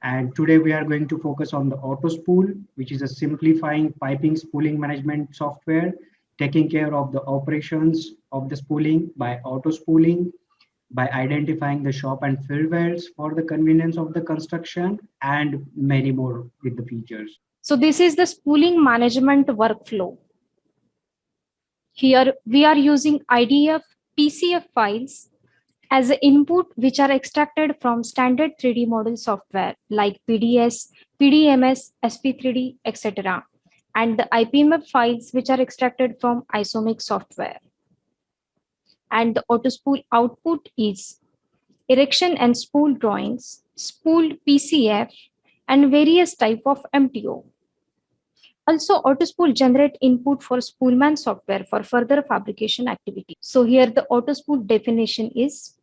And today we are going to focus on the AUTOSPOOL, which is a simplifying piping spooling management software, taking care of the operations of the spooling by auto-spooling, by identifying the shop and fill welds for the convenience of the construction, and many more with the features. So this is the spooling management workflow. Here we are using IDF PCF files as an input, which are extracted from standard 3D model software like PDS, PDMS, SP3D, etc. And the IPMF files, which are extracted from Isometric software. And the AUTOSPOOL output is erection and spool drawings, spooled PCF, and various type of MTO. Also, AUTOSPOOL generate input for Spoolman software for further fabrication activity. So here the AUTOSPOOL definition is: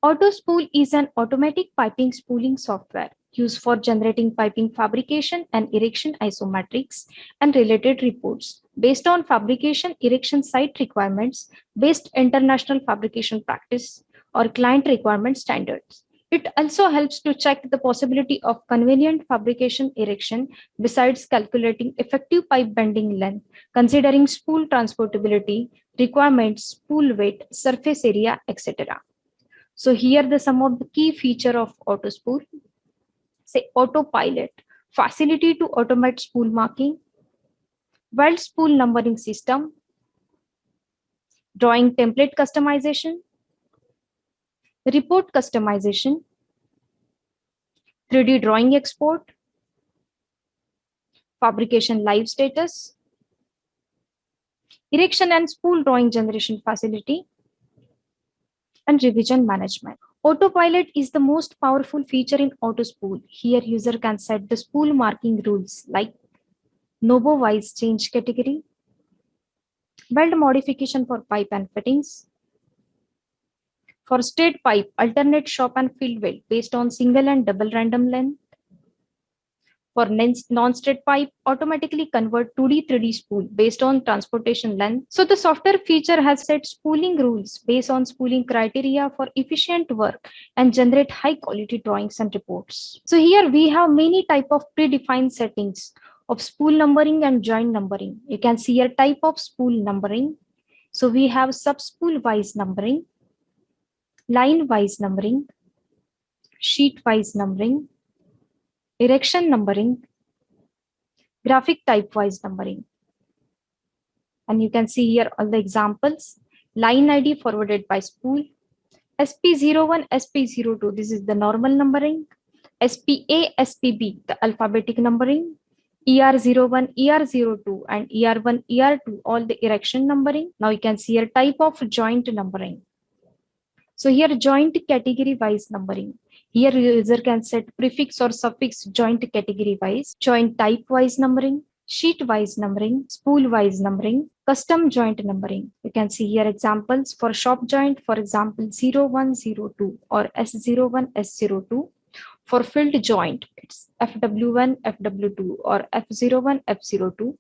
AUTOSPOOL is an automatic piping spooling software used for generating piping fabrication and erection isometrics and related reports based on fabrication erection site requirements, based international fabrication practice or client requirement standards. It also helps to check the possibility of convenient fabrication erection besides calculating effective pipe bending length, considering spool transportability, requirements, spool weight, surface area, etc. So here the some of the key feature of AUTOSPOOL. Say autopilot, facility to automate spool marking, weld spool numbering system, drawing template customization, report customization, 3D drawing export, fabrication live status, erection and spool drawing generation facility, and revision management. Autopilot is the most powerful feature in AUTOSPOOL. Here user can set the spool marking rules like Novo wise change category, weld modification for pipe and fittings. For straight pipe, alternate shop and field weld based on single and double random length. For non-straight pipe, automatically convert 2D 3D spool based on transportation length. So the software feature has set spooling rules based on spooling criteria for efficient work and generate high quality drawings and reports. So here we have many type of predefined settings of spool numbering and joint numbering. You can see a type of spool numbering. So we have sub-spool wise numbering, line wise numbering, sheet wise numbering, erection numbering, graphic type wise numbering. And you can see here all the examples: line ID forwarded by spool, SP01, SP02, this is the normal numbering, SPA, SPB, the alphabetic numbering, ER01, ER02, and ER1, ER2, all the erection numbering. Now you can see here type of joint numbering. So here joint category wise numbering. Here user can set prefix or suffix joint category wise, joint type wise numbering, sheet wise numbering, spool wise numbering, custom joint numbering. You can see here examples for shop joint, for example, 0102 or S01, S02. For filled joint, it's FW1, FW2 or F01, F02.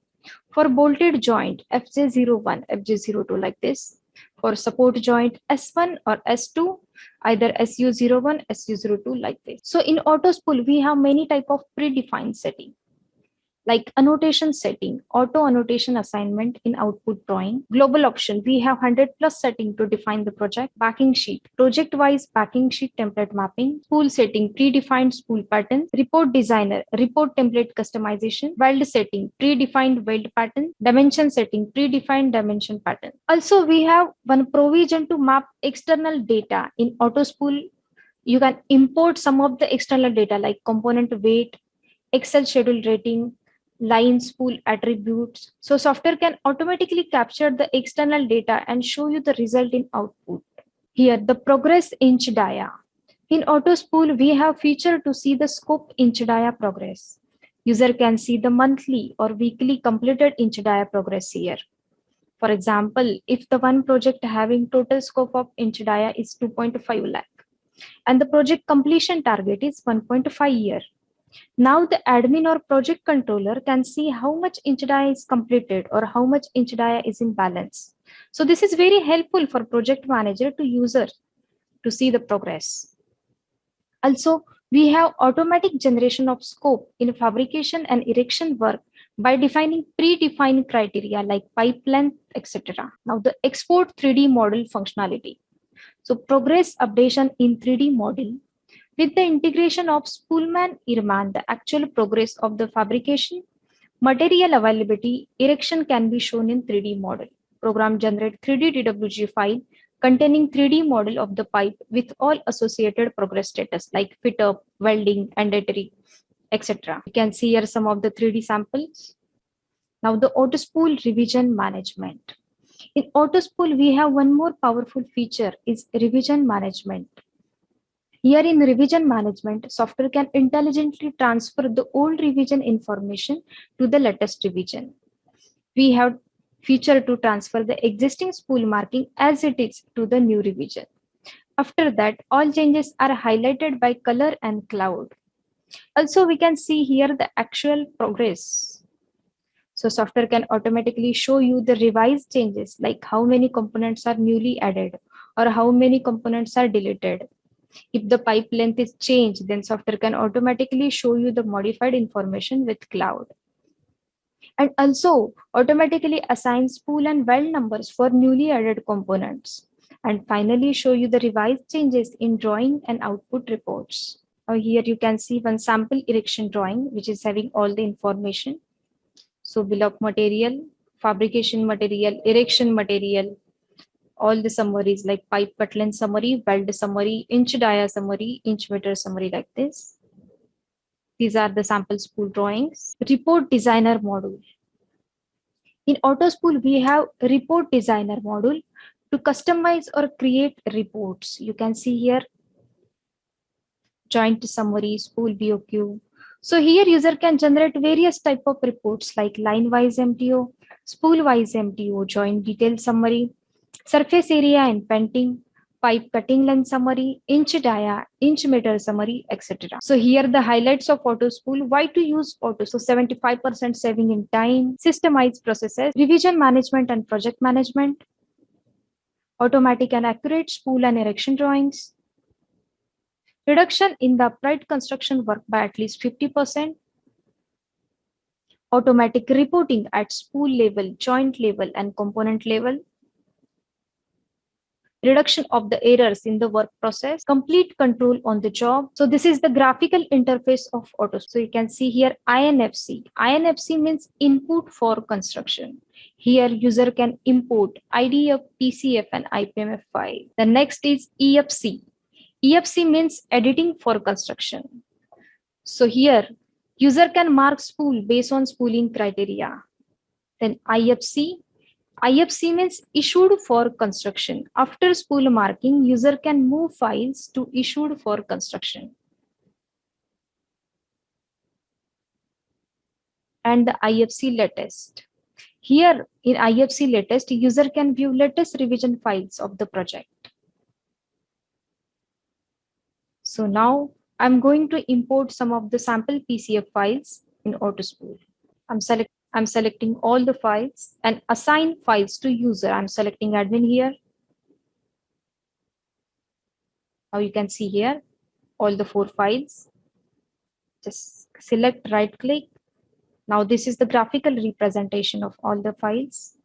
For bolted joint, FJ01, FJ02 like this. For support joint, S1 or S2, either SU01, SU02 like this. So in AUTOSPOOL, we have many type of predefined setting, like annotation setting, auto annotation assignment in output drawing. Global option, we have 100+ setting to define the project. Backing sheet, project wise backing sheet template mapping. Spool setting, predefined spool patterns. Report designer, report template customization. Weld setting, predefined weld pattern. Dimension setting, predefined dimension pattern. Also we have one provision to map external data. In AUTOSPOOL, you can import some of the external data like component weight, Excel schedule rating, line spool attributes. So software can automatically capture the external data and show you the result in output. Here the progress inch dia. In AUTOSPOOL, we have feature to see the scope inch dia progress. User can see the monthly or weekly completed inch dia progress here. For example, if the one project having total scope of inch dia is 2.5 lakh and the project completion target is 1.5 year. Now the admin or project controller can see how much inch dia is completed or how much inch dia is in balance. So this is very helpful for project manager to user to see the progress. Also, We have automatic generation of scope in fabrication and erection work by defining predefined criteria like pipe length, etc. Now the export 3D model functionality. So progress updation in 3D model. With the integration of Spoolman Irman, the actual progress of the fabrication, material availability, erection can be shown in 3D model. Program generate 3D DWG file containing 3D model of the pipe with all associated progress status like fit up, welding, andatory, etc. You can see here some of the 3D samples. Now the AUTOSPOOL revision management. In AUTOSPOOL, we have one more powerful feature is revision management. Here in revision management, software can intelligently transfer the old revision information to the latest revision. We have feature to transfer the existing spool marking as it is to the new revision. After that, all changes are highlighted by color and cloud. Also, we can see here the actual progress. So software can automatically show you the revised changes, like how many components are newly added or how many components are deleted. If the pipe length is changed, then software can automatically show you the modified information with cloud. And also automatically assign spool and weld numbers for newly added components. And finally show you the revised changes in drawing and output reports. Here you can see one sample erection drawing, which is having all the information. So bill of material, fabrication material, erection material, all the summaries like pipe cut length summary, weld summary, inch dia summary, inch meter summary like this. These are the sample spool drawings. Report designer module. In AUTOSPOOL, we have report designer module to customize or create reports. You can see here joint summary, spool BOQ. So here user can generate various type of reports like line-wise MTO, spool-wise MTO, joint detail summary, surface area and painting, pipe cutting length summary, inch dia, inch meter summary, etc. So here the highlights of AUTOSPOOL, why to use Auto. So 75% saving in time, systemized processes, revision management and project management, automatic and accurate spool and erection drawings, reduction in the upright construction work by at least 50%, automatic reporting at spool level, joint level, and component level, reduction of the errors in the work process, complete control on the job. So this is the graphical interface of AUTOSPOOL. So you can see here INFC. INFC means input for construction. Here user can import IDF, PCF, and IPMF file. The next is EFC. EFC means editing for construction. So here user can mark spool based on spooling criteria. Then IFC. IFC means issued for construction. After spool marking, user can move files to issued for construction. And the IFC latest. Here in IFC latest, user can view latest revision files of the project. So now I'm going to import some of the sample PCF files in AUTOSPOOL. I'm selecting all the files and assign files to user. I'm selecting admin here. Now you can see here all the 4 files. Just select, right click. Now this is the graphical representation of all the files.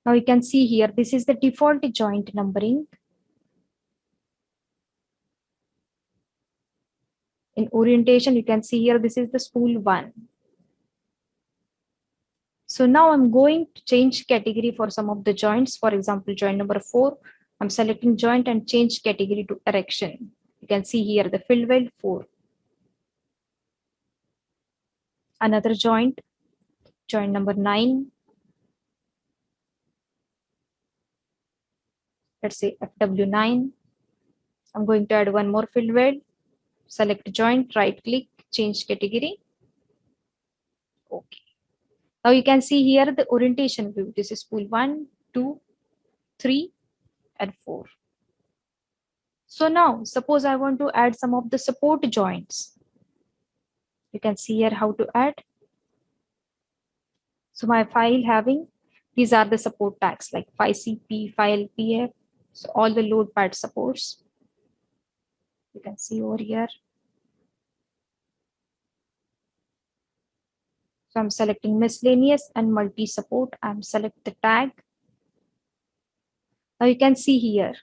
Now you can see here, this is the default joint numbering. In orientation, you can see here, this is the spool 1. So now I'm going to change category for some of the joints. For example, joint number 4, I'm selecting joint and change category to erection. You can see here the field weld 4. Another joint, joint number 9. Let's say FW9. I'm going to add one more field weld. Select joint, right click, change category. Okay. Now you can see here the orientation view. This is spool 1, 2, 3, and 4. So now suppose I want to add some of the support joints. You can see here how to add. So my file having These are the support tags like 5CP, 5LPF. So all the load pad supports. You can see over here. So I'm selecting miscellaneous and multi-support. I'm select the tag. Now you can see here,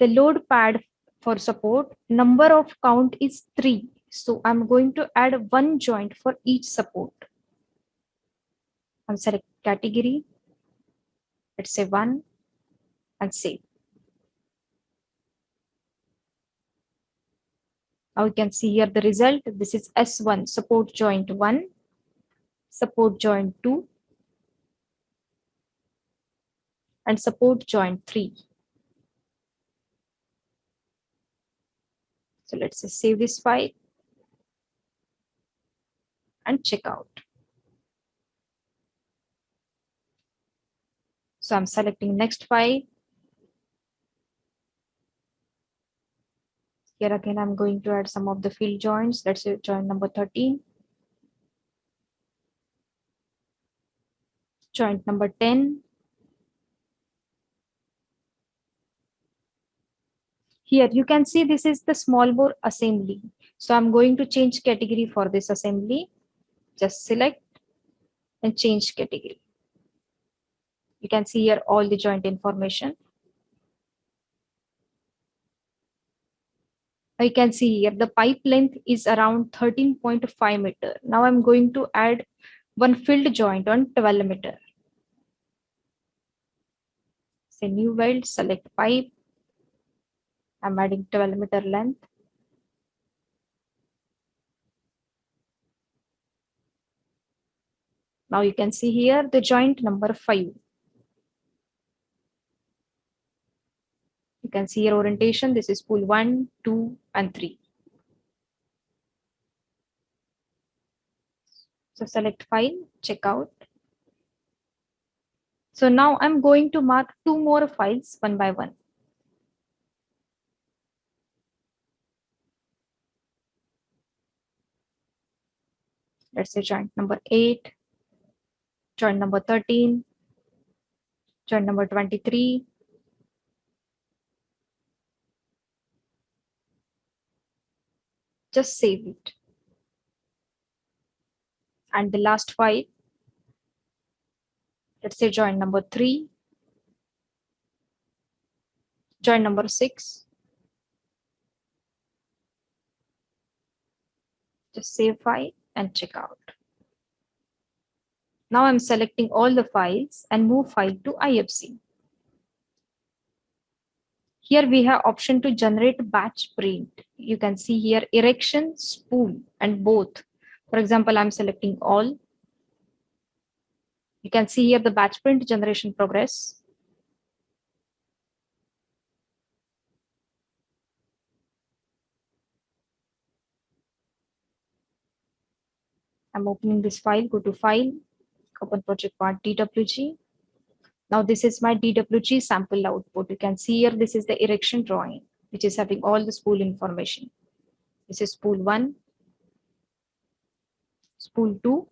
the load pad for support, number of count is 3. So I'm going to add 1 joint for each support. I'm select category. Let's say 1 and save. Now you can see here the result. This is S1 support joint 1, support joint 2, and support joint 3. So let's just save this file and check out. So I'm selecting next file. Here again, I'm going to add some of the field joints. Let's say joint number 13. Joint number 10. Here you can see this is the small bore assembly. So I'm going to change category for this assembly. Just select and change category. You can see here all the joint information. You can see here the pipe length is around 13.5 meter. Now I'm going to add one filled joint on 12 meter. Say new weld, select pipe. I'm adding 12 meter length. Now you can see here the joint number 5. You can see here orientation. This is spool 1, 2, and 3. So select file, check out. So now I'm going to mark 2 more files one by one. Let's say joint number 8, joint number 13, joint number 23, just save it. And the last file, let's say joint number 3, joint number 6, just save file and check out. Now I'm selecting all the files and move file to IFC. Here we have option to generate batch print. You can see here erection, spool, and both. For example, I'm selecting all. You can see here the batch print generation progress. I'm opening this file, go to file, open project part DWG. Now this is my DWG sample output. You can see here, this is the erection drawing, which is having all the spool information. This is spool 1, spool 2,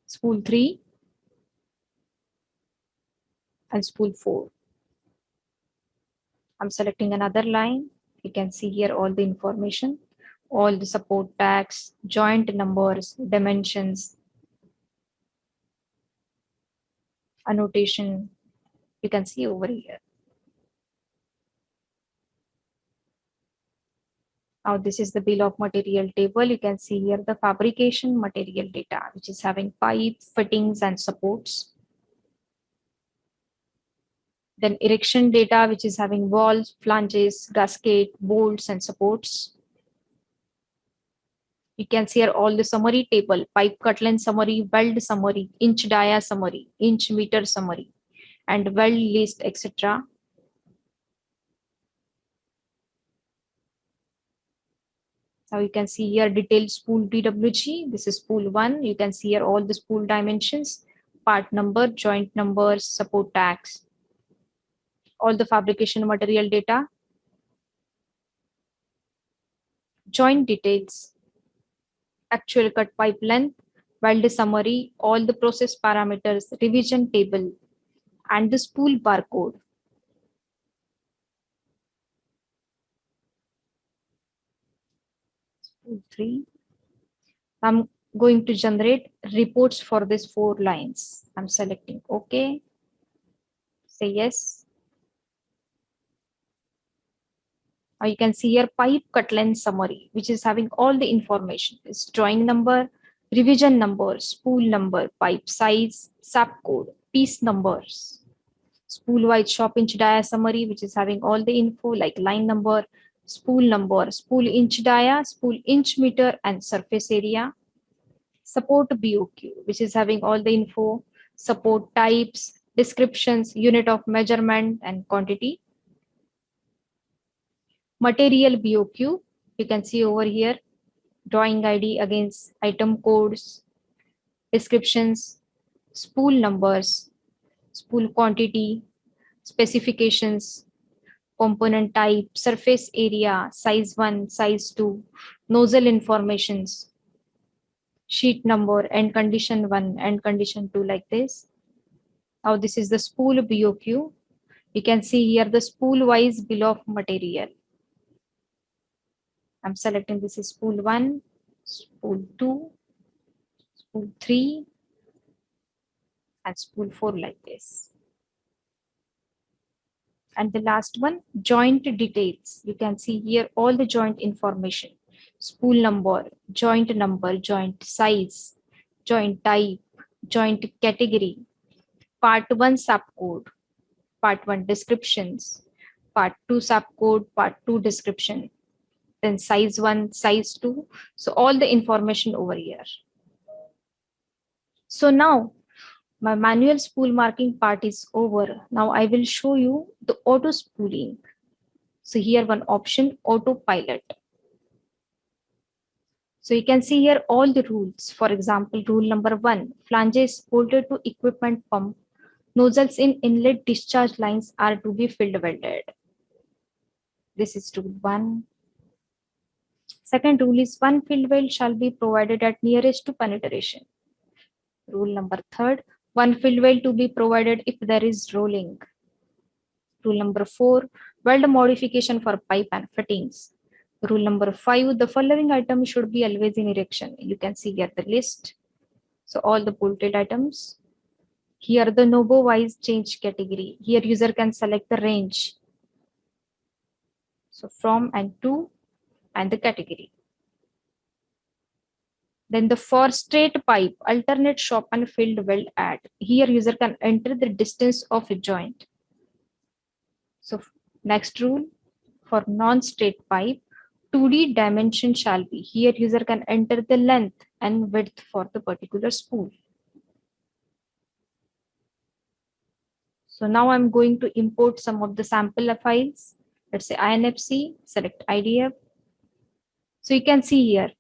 spool 3, and spool 4. I'm selecting another line. You can see here all the information, all the support tags, joint numbers, dimensions, annotation. You can see over here. Now this is the bill of material table. You can see here the fabrication material data, which is having pipe, fittings, and supports. Then erection data, which is having walls, flanges, gasket, bolts, and supports. You can see here all the summary table, pipe cut length summary, weld summary, inch dia summary, inch meter summary, and weld list, etc. Now you can see here detailed spool DWG. This is spool 1. You can see here all the spool dimensions, part number, joint numbers, support tags, all the fabrication material data, joint details, actual cut pipe length, weld summary, all the process parameters, revision table, and the spool barcode. Spool 3. I'm going to generate reports for these 4 lines. I'm selecting OK. Say yes. Now you can see here pipe cut length summary, which is having all the information. It's drawing number, revision number, spool number, pipe size, SAP code, piece numbers, spool wide shop inch dia summary, which is having all the info like line number, spool inch dia, spool inch meter, and surface area. Support BOQ, which is having all the info, support types, descriptions, unit of measurement, and quantity. Material BOQ, you can see over here, drawing ID against item codes, descriptions, spool numbers, spool quantity, specifications, component type, surface area, size 1, size 2, nozzle informations, sheet number, end condition 1, end condition 2, like this. Now this is the spool BOQ. You can see here the spool wise bill of material. I'm selecting this is spool 1, spool 2, spool 3, and spool 4, like this. And the last one, joint details. You can see here all the joint information, spool number, joint size, joint type, joint category, part 1 SAP code, part 1 descriptions, part 2 SAP code, part 2 description, then size 1, size 2. So all the information over here. So now my manual spool marking part is over. Now I will show you the auto spooling. So here one option, autopilot. So you can see here all the rules. For example, rule number 1, flanges bolted to equipment pump. Nozzles in inlet discharge lines are to be field welded. This is rule 1. Second rule is one field weld shall be provided at nearest to penetration. Rule number 3, one field weld to be provided if there is rolling. Rule number 4, weld modification for pipe and fittings. Rule number 5, the following item should be always in erection. You can see here the list. So all the bolted items. Here the NOBO wise change category. Here user can select the range. So from and to and the category. Then the for straight pipe, alternate shop and field weld at. Here user can enter the distance of a joint. So next rule, for non-straight pipe, 2D dimension shall be. Here user can enter the length and width for the particular spool. So now I'm going to import some of the sample files. Let's say INFC, select IDF. So you can see here,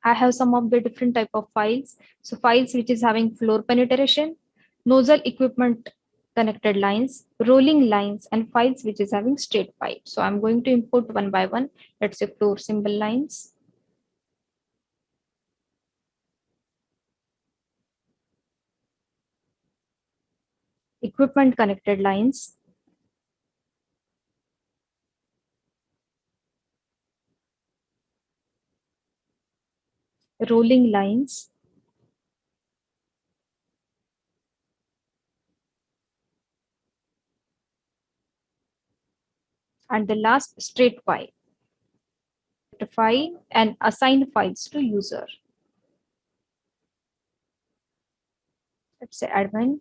I have some of the different type of files. So files which is having floor penetration, nozzle equipment connected lines, rolling lines, and files which is having straight pipe. So I'm going to import one by one. Let's say floor symbol lines. Equipment connected lines. Rolling lines. And the last straight pipe. File and assign files to user. Let's say admin.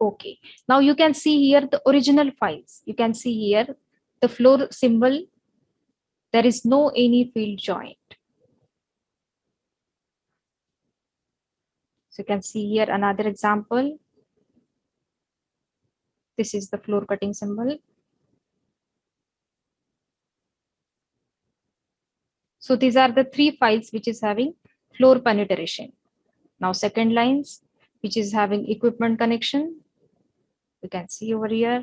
Okay, now you can see here the original files. You can see here the floor symbol. There is no any field joint. So you can see here another example. This is the floor cutting symbol. So these are the 3 files which is having floor penetration. Now second lines which is having equipment connection. You can see over here.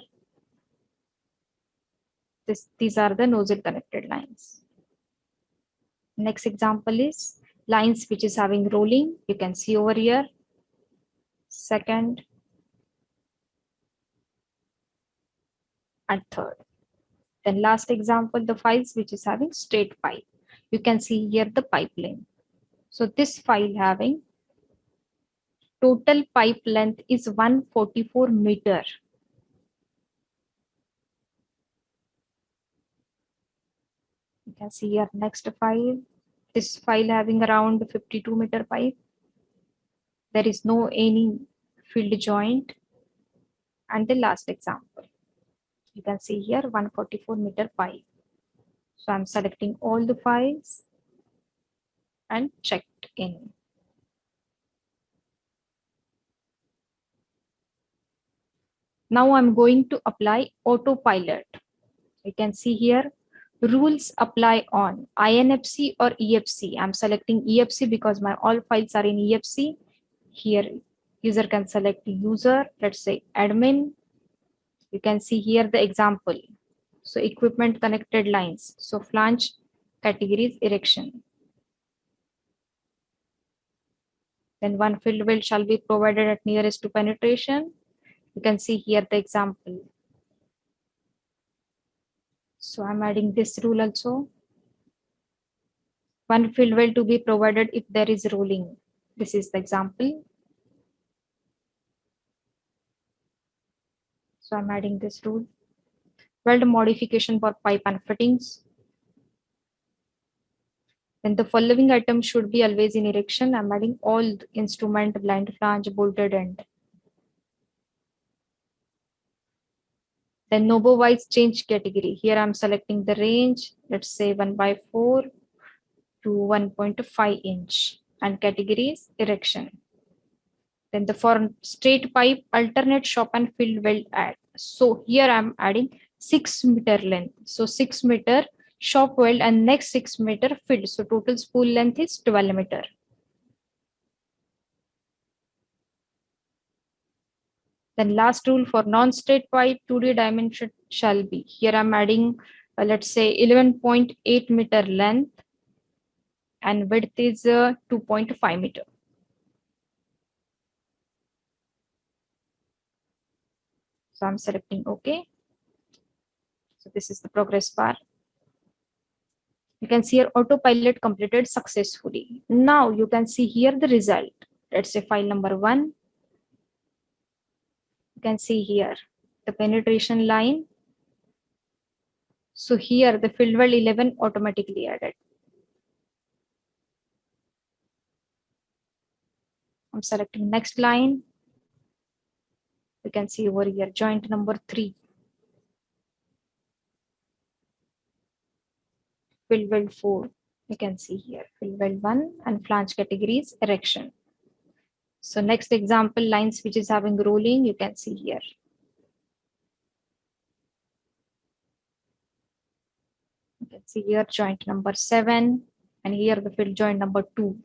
These are the nozzle connected lines. Next example is lines which is having rolling. You can see over here. Second and third. Then last example, the files which is having straight pipe. You can see here the pipe length. So this file having total pipe length is 144 meter. You can see here next file. This file having around 52 meter pipe. There is no any field joint. And the last example, you can see here 144 meter pipe. So I'm selecting all the files and checked in. Now I'm going to apply autopilot. You can see here rules apply on INFC or EFC. I'm selecting EFC because my all files are in EFC. Here user can select user, let's say admin. You can see here the example. So equipment connected lines. So flange categories erection. Then one field weld shall be provided at nearest to penetration. You can see here the example. So I'm adding this rule also. One field weld to be provided if there is rolling. This is the example. So I'm adding this rule. Weld modification for pipe and fittings. Then the following items should be always in erection. I'm adding all the instrument, blind flange, bolted end. Then Nobo wise change category. Here I'm selecting the range, let's say 1/4 to 1.5 inch, and categories erection. Then the for straight pipe alternate shop and field weld add. So here I'm adding 6 meter length. So 6 meter shop weld and next 6 meter field. So total spool length is 12 meter. Then last rule for non-straight pipe 2D dimension shall be. Here I'm adding let's say 11.8 meter length and width is 2.5 meter. So I'm selecting OK. So this is the progress bar. You can see here autopilot completed successfully. Now you can see here the result. Let's say file number 1. You can see here the penetration line. So here the field weld 11 automatically added. I'm selecting next line. You can see over here joint number 3. Field weld 4. You can see here field weld 1 and flange categories erection. So next example lines which is having rolling, you can see here. You can see here joint number 7 and here the field joint number 2.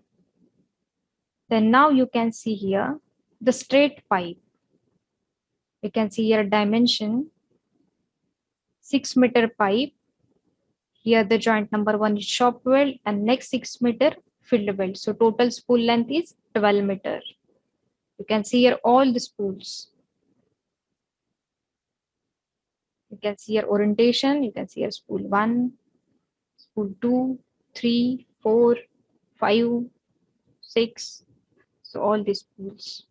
Then now you can see here the straight pipe. You can see here dimension 6 meter pipe. Here the joint number 1 is shop weld and next 6 meter field weld. So total spool length is 12 meter. You can see here all the spools. You can see here orientation. You can see here spool 1, spool 2, 3, 4, 5, 6. So all these spools.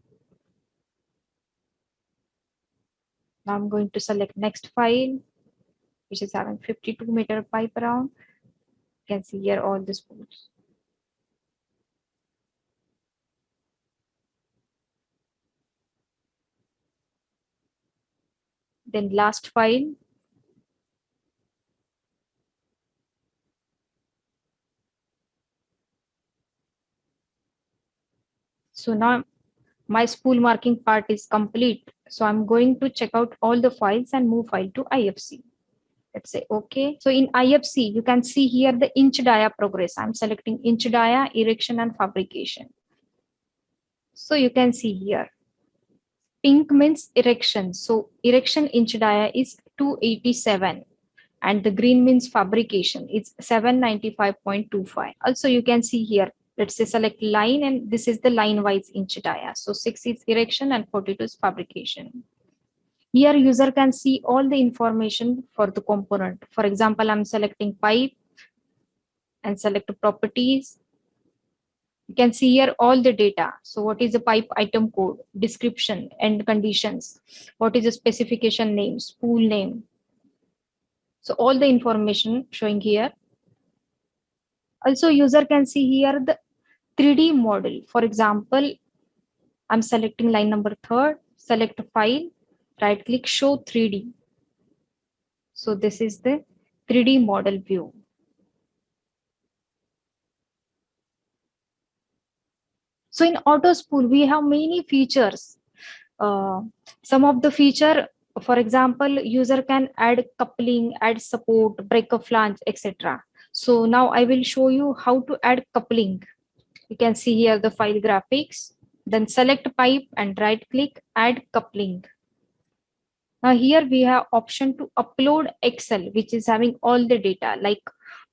Now I'm going to select next file, which is having 52 meter pipe around. You can see here all the spools. Then last file. So now my spool marking part is complete. So I'm going to check out all the files and move file to IFC. Let's say okay. So in IFC, you can see here the inch dia progress. I'm selecting inch dia, erection and fabrication. So you can see here. Pink means erection. So erection inch dia is 287. and the green means fabrication. It's 795.25. Also, you can see here, let's say select line, and this is the line wise inch dia. So 6 is erection and 42 is fabrication. Here user can see all the information for the component. For example, I'm selecting pipe and select properties. You can see here all the data. So what is the pipe item code, description, and conditions? What is the specification name, spool name? So all the information showing here. Also user can see here the 3D model. For example, I'm selecting line number 3, select file, right click, show 3D. So this is the 3D model view. So in AUTOSPOOL, we have many features. Some of the feature, for example, user can add coupling, add support, break a flange, etc. So now I will show you how to add coupling. You can see here the file graphics, then select pipe and right click, add coupling. Now here we have option to upload Excel, which is having all the data, like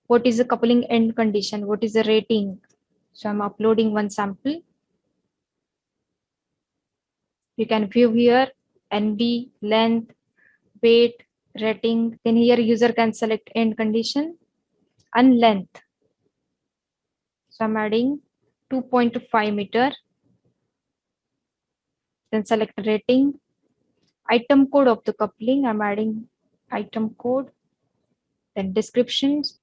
what is the coupling end condition, what is the rating. So I'm uploading one sample. You can view here NB, length, weight, rating. Then here user can select end condition and length. So I'm adding 2.5 meter. Then select rating. Item code of the coupling, I'm adding item code. Then descriptions.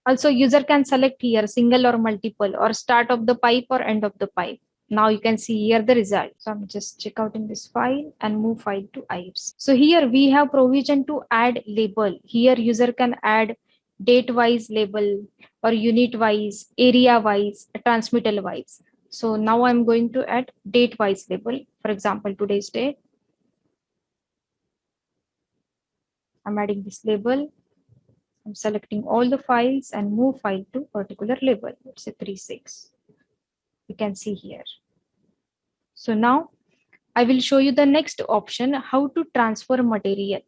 Also user can select here single or multiple, or start of the pipe or end of the pipe. Now you can see here the result. So I'm just check out in this file and move file to IFs. So here we have provision to add label. Here user can add date wise label or unit wise, area wise, transmittal wise. So now I'm going to add date wise label. For example, today's date. I'm adding this label. I'm selecting all the files and move file to particular label. Let's say 36. You can see here. So now I will show you the next option, how to transfer material.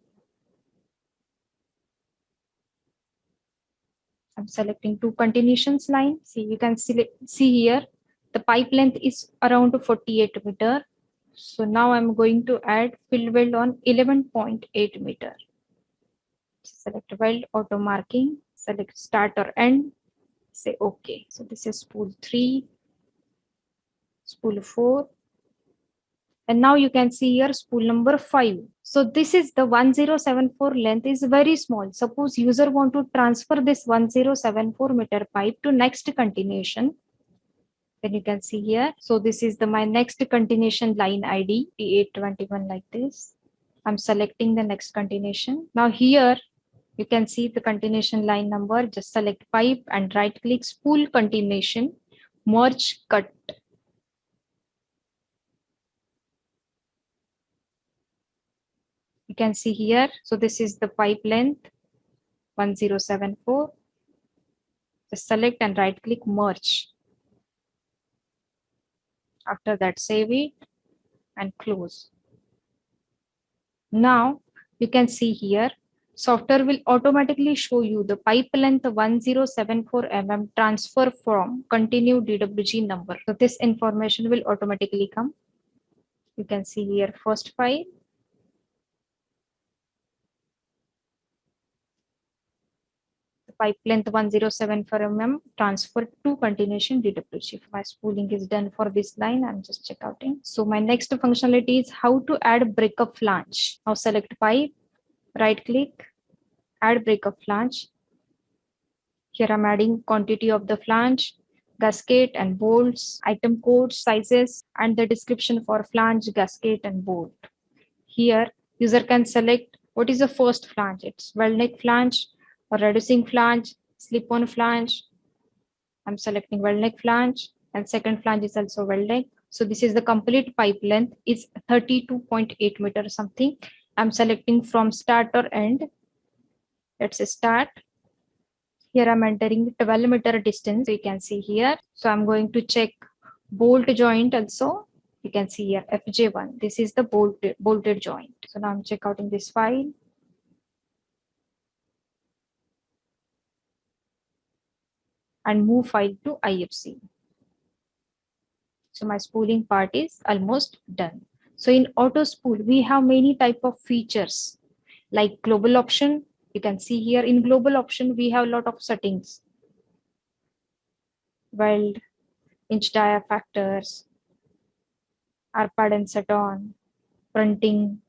I'm selecting two continuations line. See, you can see here the pipe length is around 48 meter. So now I'm going to add fill weld on 11.8 meter. Select weld, auto marking, select start or end, say OK. So this is spool 3, spool 4. And now you can see here spool number 5. So this is the 1074 length is very small. Suppose user want to transfer this 1074 meter pipe to next continuation. Then you can see here. So this is the my next continuation line ID, P821 like this. I'm selecting the next continuation. Now here you can see the continuation line number. Just select pipe and right click spool continuation, merge cut. You can see here. So this is the pipe length 1074. Just select and right click merge. After that, save it and close. Now you can see here, software will automatically show you the pipe length 1074 mm transfer from continue DWG number. So this information will automatically come. You can see here first file. The pipe length 1074 mm transfer to continuation DWG. If my spooling is done for this line, I'm just check outing. So my next functionality is how to add breakup flange. Now select pipe, right click, add breakup flange. Here I'm adding quantity of the flange, gasket and bolts, item codes, sizes, and the description for flange, gasket, and bolt. Here user can select what is the first flange. It's weld neck flange or reducing flange, slip-on flange. I'm selecting weld neck flange, and second flange is also weld neck. So this is the complete pipe length is 32.8 meter something. I'm selecting from start or end. Let's start. Here I'm entering 12 meter distance. So you can see here. So I'm going to check bolt joint also. You can see here FJ1. This is the bolted joint. So now I'm check out in this file. and move file to IFC. So my spooling part is almost done. So in AUTOSPOOL, we have many type of features like global option. You can see here in global option, we have a lot of settings. Weld, inch dia factors, ARPAD and set-on, fronting,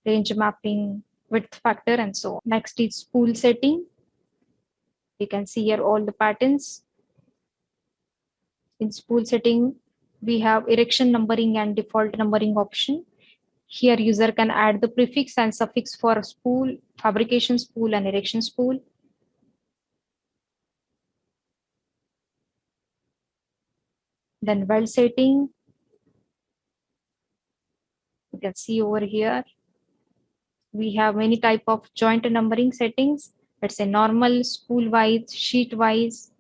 range mapping, width factor, and so on. Next is spool setting. You can see here all the patterns. In spool setting, we have erection numbering and default numbering option. Here user can add the prefix and suffix for spool, fabrication spool and erection spool. Then weld setting. You can see over here, we have many type of joint numbering settings. Let's say normal, spool wise, sheet wise.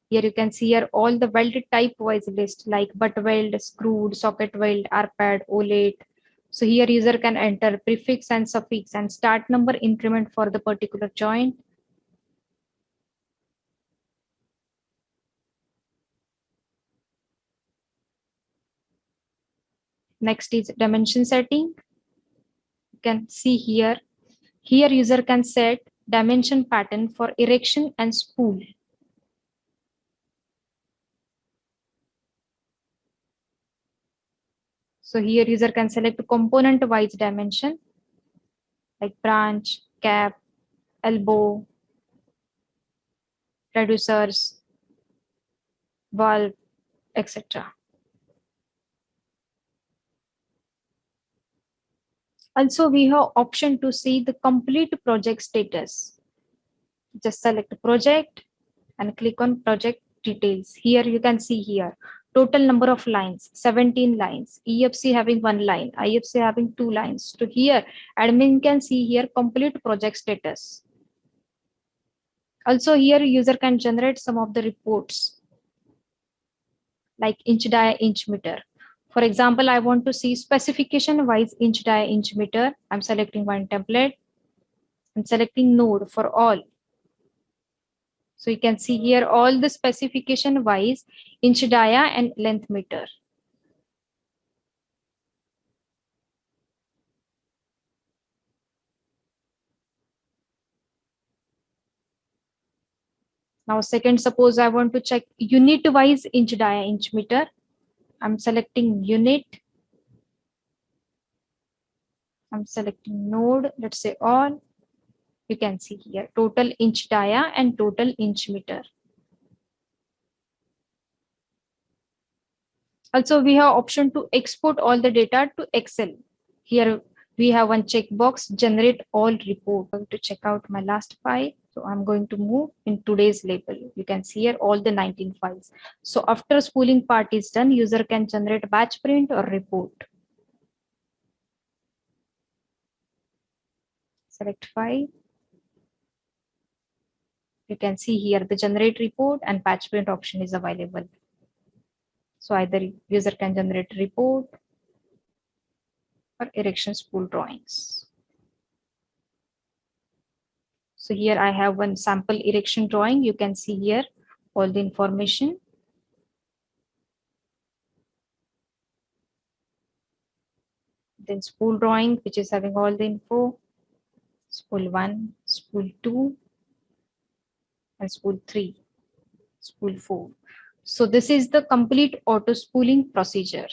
Here you can see here all the welded type wise list like butt weld, screwed, socket weld, ARPAD, OLate. So here user can enter prefix and suffix and start number increment for the particular joint. Next is dimension setting. You can see here. Here user can set dimension pattern for erection and spool. So here user can select component wise dimension like branch, cap, elbow, reducers, valve, etc. Also, we have option to see the complete project status. Just select project and click on project details. Here you can see here total number of lines, 17 lines, EFC having 1 line, IFC having 2 lines. So here admin can see here complete project status. Also here user can generate some of the reports like inch dia, inch meter. For example, I want to see specification wise inch dia, inch meter. I'm selecting one template and selecting node for all. So you can see here all the specification wise inch dia and length meter. Now second, suppose I want to check unit wise inch dia, inch meter. I'm selecting unit. I'm selecting node, let's say all. You can see here total inch dia and total inch meter. Also, we have option to export all the data to Excel. Here we have one checkbox, generate all report. I'm going to check out my last file. So I'm going to move in today's label. You can see here all the 19 files. So after spooling part is done, user can generate batch print or report. Select file. You can see here the generate report and batch print option is available. So either user can generate report or erection spool drawings. So here I have one sample erection drawing. You can see here all the information. Then spool drawing, which is having all the info. Spool 1, spool 2, and spool 3, spool 4. So this is the complete auto spooling procedure.